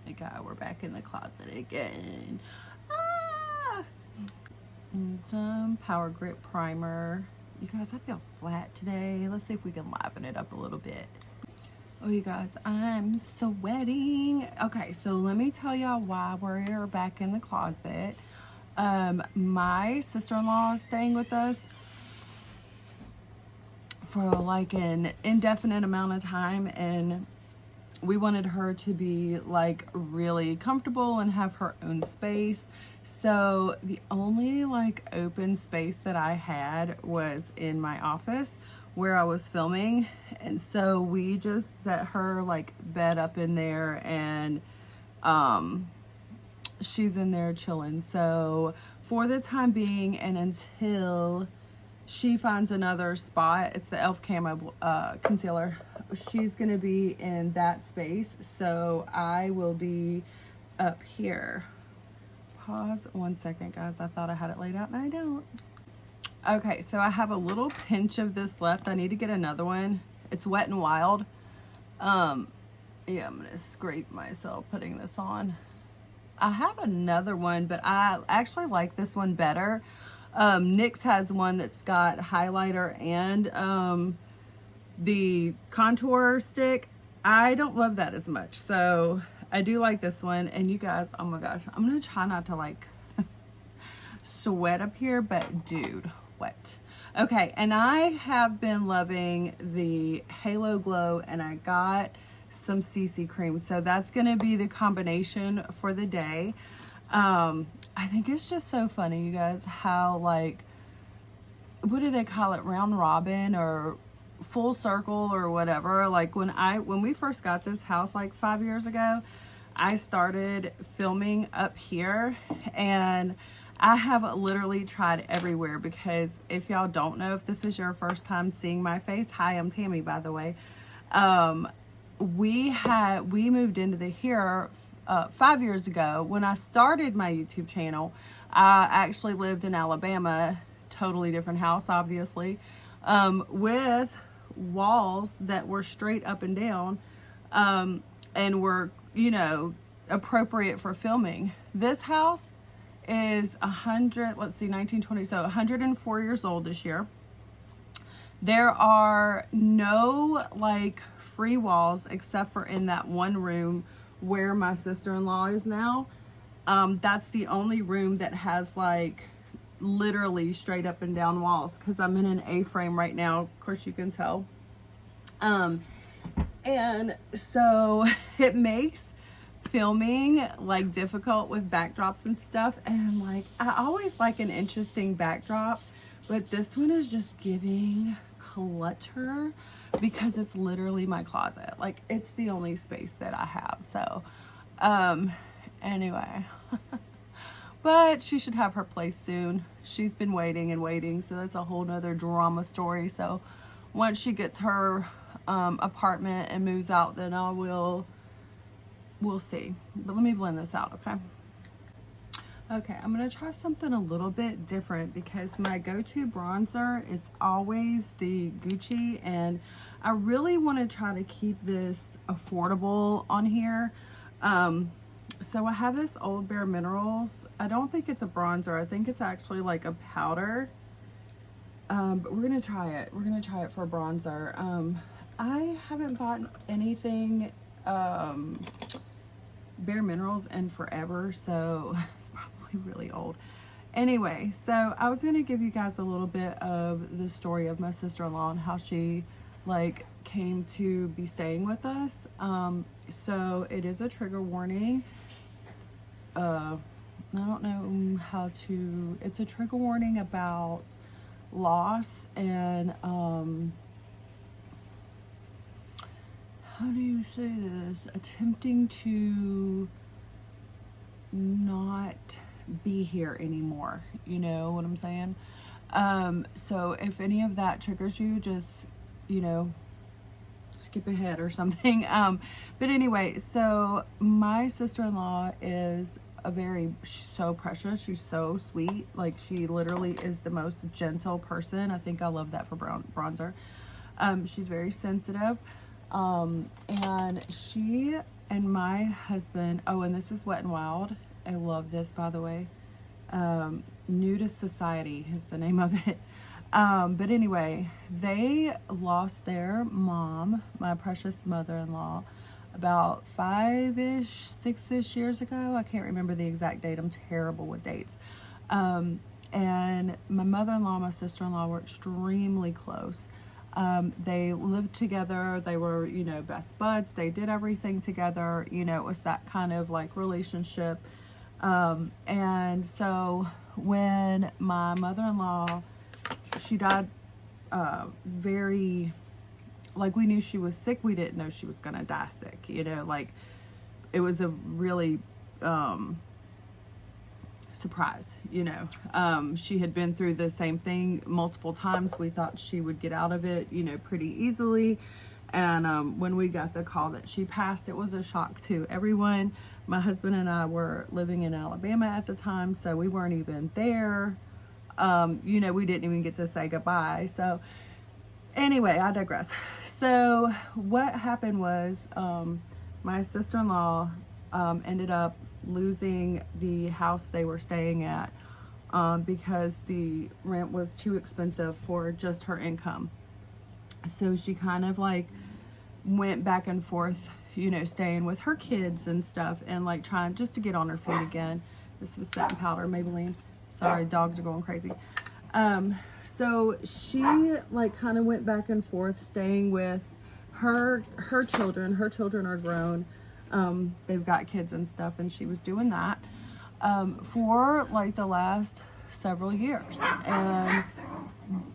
Okay, we're back in the closet again. Ah! Some Power Grip Primer. You guys, I feel flat today. Let's see if we can liven it up a little bit. Oh, you guys, I'm sweating. Okay, so let me tell y'all why we're back in the closet. My sister-in-law is staying with us for like an indefinite amount of time, and we wanted her to be like really comfortable and have her own space. So the only like open space that I had was in my office where I was filming, and so we just set her like bed up in there, and she's in there chilling. So for the time being and until she finds another spot, it's the e.l.f. Camo concealer, she's gonna be in that space, so I will be up here. Pause 1 second, guys. I thought I had it laid out and I don't. Okay, so I have a little pinch of this left. I need to get another one. It's Wet n Wild. Yeah, I'm gonna scrape myself putting this on. I have another one, but I actually like this one better. NYX has one that's got highlighter and the contour stick. I don't love that as much, so I do like this one. And you guys, oh my gosh, I'm gonna try not to like sweat up here, but dude, what? Okay, and I have been loving the Halo Glow, and I got some CC cream, so that's gonna be the combination for the day. I think it's just so funny, you guys, how like, what do they call it, round robin or full circle or whatever. Like when we first got this house like 5 years ago, I started filming up here, and I have literally tried everywhere, because if y'all don't know, if this is your first time seeing my face, hi, I'm Tammy, by the way. We moved into here 5 years ago. When I started my YouTube channel, I actually lived in Alabama, totally different house, obviously, with walls that were straight up and down, and were, you know, appropriate for filming. This house is 1920, so 104 years old this year. There are no like free walls except for in that one room where my sister-in-law is now. That's the only room that has like literally straight up and down walls, because I'm in an A-frame right now, of course you can tell. And so it makes filming like difficult with backdrops and stuff, and like I always like an interesting backdrop, but this one is just giving clutter because it's literally my closet. Like, it's the only space that I have. So anyway, but she should have her place soon. She's been waiting and waiting, so that's a whole nother drama story. So once she gets her apartment and moves out, then we'll see. But let me blend this out, okay? Okay, I'm gonna try something a little bit different, because my go-to bronzer is always the Gucci, and I really want to try to keep this affordable on here. So I have this Old Bare Minerals. I don't think it's a bronzer. I think it's actually like a powder. But we're gonna try it. We're gonna try it for a bronzer. I haven't bought anything Bare Minerals in forever, so it's probably really old. Anyway, so I was gonna give you guys a little bit of the story of my sister-in-law and how she like came to be staying with us. So it is a trigger warning. I don't know how to, it's a trigger warning about loss and how do you say this? Attempting to not be here anymore. You know what I'm saying? So if any of that triggers you, just, you know, skip ahead or something. But anyway, so my sister-in-law is she's so precious. She's so sweet. Like, she literally is the most gentle person. I think I love that for bronzer. She's very sensitive. And she And my husband, oh, and this is Wet and Wild. I love this, by the way. Nudist Society is the name of it. But anyway, they lost their mom, my precious mother-in-law, about 5-ish, 6-ish years ago. I can't remember the exact date. I'm terrible with dates. And my mother-in-law, my sister-in-law were extremely close. They lived together. They were, you know, best buds. They did everything together. You know, it was that kind of like relationship. And so when my mother-in-law, she died, very, like, we knew she was sick. We didn't know she was going to die sick, you know, like it was a really, surprise, you know. She had been through the same thing multiple times. We thought she would get out of it, you know, pretty easily. And when we got the call that she passed, it was a shock to everyone. My husband and I were living in Alabama at the time, so we weren't even there. You know, we didn't even get to say goodbye. So anyway, I digress. So what happened was, my sister-in-law ended up losing the house they were staying at because the rent was too expensive for just her income. So she kind of like went back and forth, you know, staying with her kids and stuff, and like trying just to get on her feet again. This was satin powder, Maybelline. Sorry, dogs are going crazy. So she like kind of went back and forth, staying with her children. Her children are grown. They've got kids and stuff, and she was doing that for like the last several years. And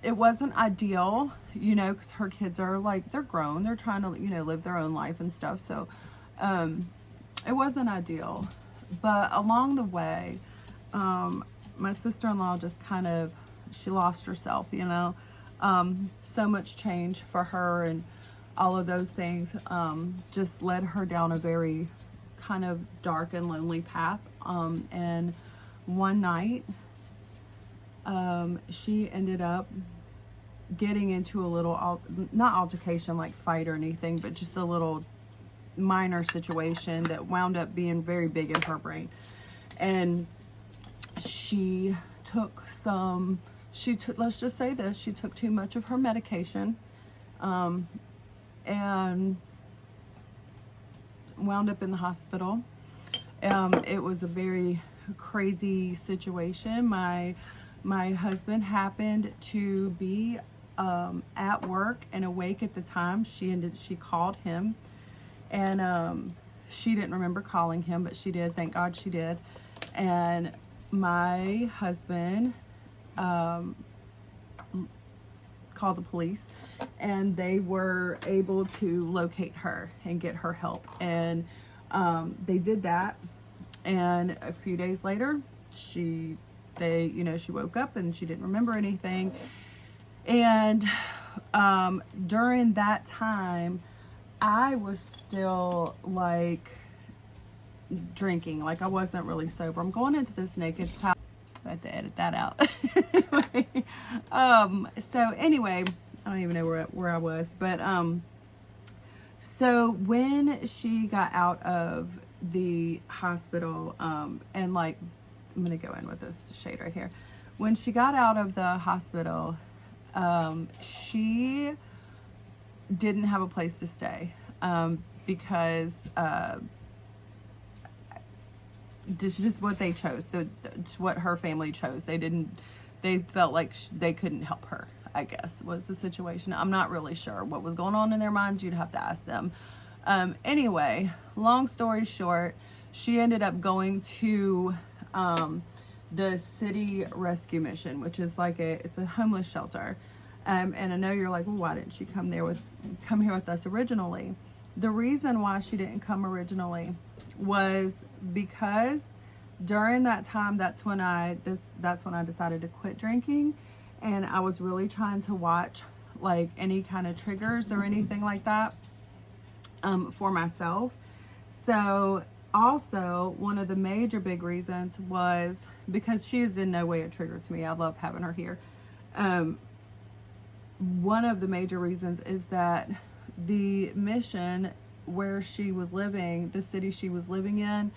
it wasn't ideal, you know, because her kids are like, they're grown, they're trying to, you know, live their own life and stuff. So it wasn't ideal. But along the way, my sister-in-law just kind of, she lost herself, you know. So much change for her, and all of those things just led her down a very kind of dark and lonely path. And one night, she ended up getting into a little, not altercation like fight or anything, but just a little minor situation that wound up being very big in her brain. And she took let's just say this, she took too much of her medication, and wound up in the hospital. It was a very crazy situation. My husband happened to be at work and awake at the time. She called him, and she didn't remember calling him, but she did. Thank God she did. And my husband called the police, and they were able to locate her and get her help. And they did that. And a few days later, she woke up and she didn't remember anything. And during that time, I was still like drinking, like I wasn't really sober. I'm going into this naked towel. I have to edit that out. So anyway, I don't even know where I was, but so when she got out of the hospital, and like, I'm gonna go in with this shade right here. When she got out of the hospital, she didn't have a place to stay, because this is just what they chose. It's what her family chose. They felt like they couldn't help her, I guess, was the situation. I'm not really sure what was going on in their minds. You'd have to ask them. Anyway, long story short, she ended up going to the city rescue mission, which is like it's a homeless shelter. And I know you're like, well, why didn't she come here with us originally? The reason why she didn't come originally was because during that time, that's when I decided to quit drinking, and I was really trying to watch like any kind of triggers or anything like that for myself. So also, one of the major big reasons was because she is in no way a trigger to me. I love having her here. One of the major reasons is that the mission where she was living, the city she was living in,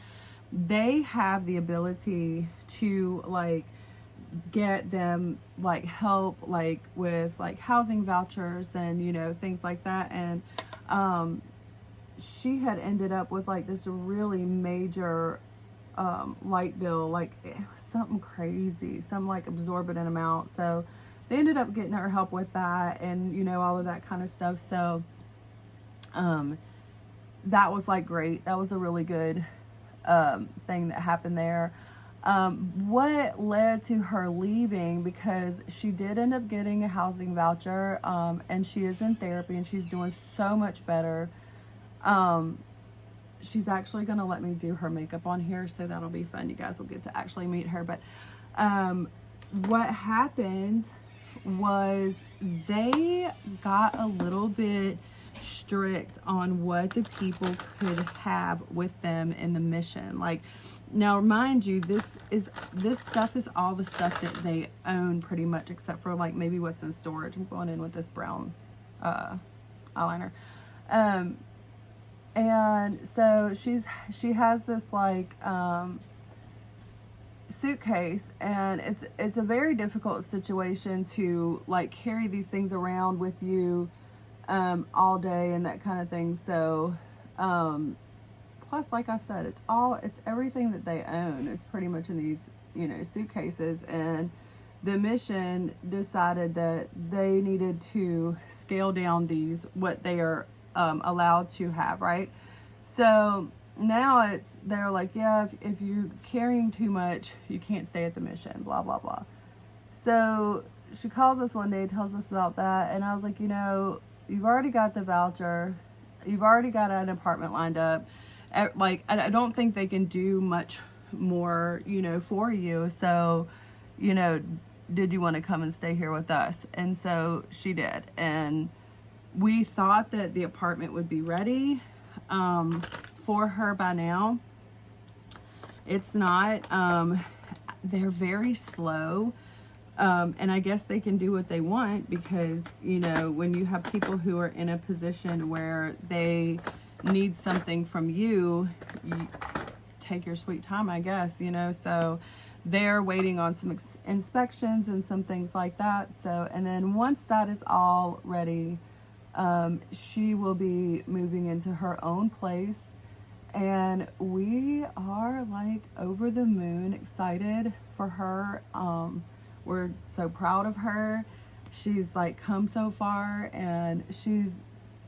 they have the ability to like get them like help like with like housing vouchers and, you know, things like that. And she had ended up with like this really major light bill, like it was something crazy, some like exorbitant amount. So they ended up getting her help with that, and, you know, all of that kind of stuff. So that was like great. That was a really good thing that happened there. What led to her leaving, because she did end up getting a housing voucher, and she is in therapy and she's doing so much better. She's actually going to let me do her makeup on here, so that'll be fun. You guys will get to actually meet her. But what happened was they got a little bit strict on what the people could have with them in the mission. Like, now mind you, this stuff is all the stuff that they own pretty much, except for like maybe what's in storage. I'm going in with this brown eyeliner. And so she has this like suitcase, and it's a very difficult situation to like carry these things around with you all day and that kind of thing. So plus, like I said, it's everything that they own is pretty much in these, you know, suitcases. And the mission decided that they needed to scale down what they are allowed to have, right? So now they're like, yeah, if you're carrying too much, you can't stay at the mission, blah blah blah. So she calls us one day, tells us about that, and I was like, you know, you've already got the voucher, you've already got an apartment lined up. Like, I don't think they can do much more, you know, for you. So, you know, did you want to come and stay here with us? And so she did. And we thought that the apartment would be ready for her by now. It's not. They're very slow. And I guess they can do what they want, because, you know, when you have people who are in a position where they need something from you, you take your sweet time, I guess, you know. So they're waiting on some inspections and some things like that. So, and then once that is all ready, she will be moving into her own place, and we are like over the moon excited for her. We're so proud of her. She's like come so far, and she's,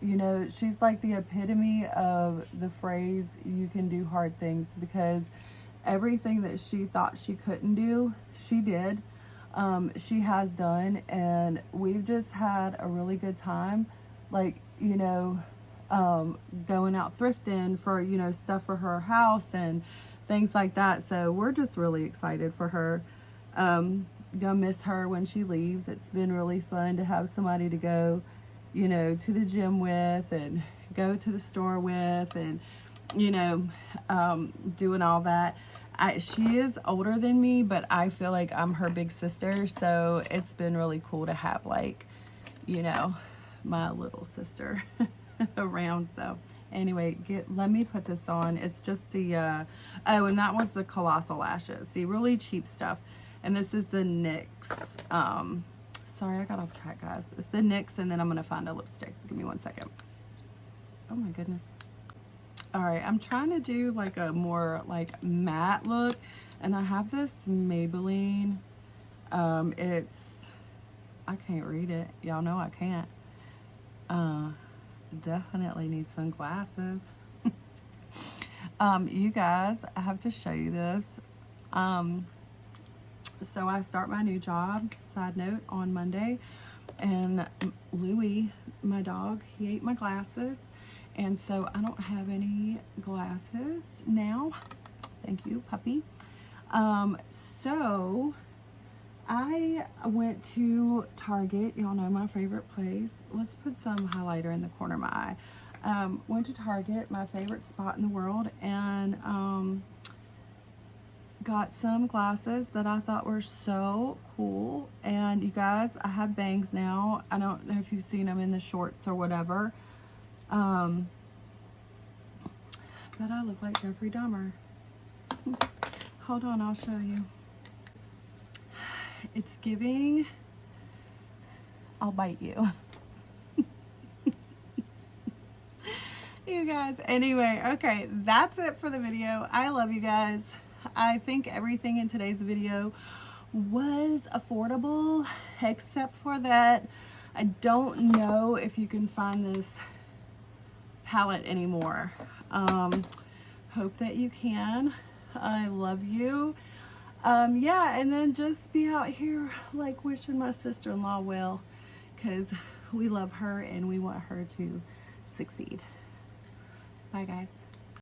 you know, she's like the epitome of the phrase, you can do hard things, because everything that she thought she couldn't do, she did. She has done, and we've just had a really good time. Like, you know, going out thrifting for, you know, stuff for her house and things like that. So we're just really excited for her. Gonna miss her when she leaves. It's been really fun to have somebody to go, you know, to the gym with and go to the store with, and, you know, doing all that. She is older than me, but I feel like I'm her big sister. So it's been really cool to have, like, you know, my little sister around. So anyway, let me put this on. It's just the oh, and that was the Colossal Lashes. See, really cheap stuff. And this is the NYX. Sorry, I got off track, guys. It's the NYX, and then I'm gonna find a lipstick. Give me 1 second. Oh my goodness. All right, I'm trying to do like a more like matte look, and I have this Maybelline. It's, I can't read it. Y'all know I can't. Definitely need some glasses. You guys, I have to show you this. So I start my new job, side note, on Monday, and Louie, my dog, he ate my glasses, and so I don't have any glasses now. Thank you, puppy. So I went to Target. Y'all know my favorite place. Let's put some highlighter in the corner of my eye. Went to Target, my favorite spot in the world, and got some glasses that I thought were so cool. And you guys, I have bangs now. I don't know if you've seen them in the shorts or whatever. But I look like Jeffrey Dahmer. Hold on, I'll show you. It's giving, I'll bite you. You guys, anyway, okay, that's it for the video. I love you guys. I think everything in today's video was affordable, except for that I don't know if you can find this palette anymore. Hope that you can. I love you. Yeah, and then just be out here like wishing my sister-in-law well, because we love her and we want her to succeed. Bye guys.